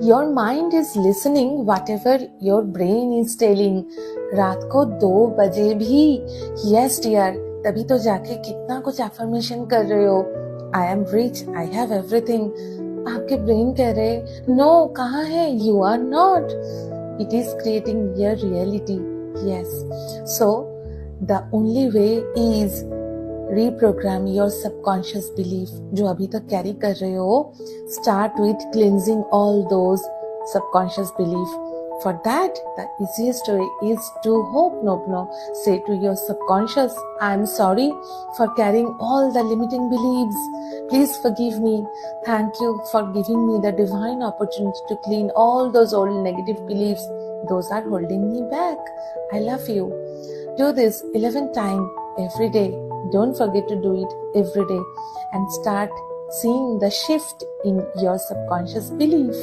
Your mind is listening whatever your brain is telling. रात को 2 बजे भी yes dear तभी तो जाके कितना कुछ affirmation कर रहे हो. I am rich, I have everything. आपके brain कह रहे no कहाँ है, you are not. It is creating your reality. Yes. So the only way is reprogram your subconscious belief जो अभी तक carry कर रहे हो. Start with cleansing all those subconscious belief. For that, the easiest way is to say to your subconscious, I am sorry for carrying all the limiting beliefs. Please forgive me. Thank you for giving me the divine opportunity to clean all those old negative beliefs. Those are holding me back. I love you. Do this 11 times every day. Don't forget to do it every day and start seeing the shift in your subconscious belief.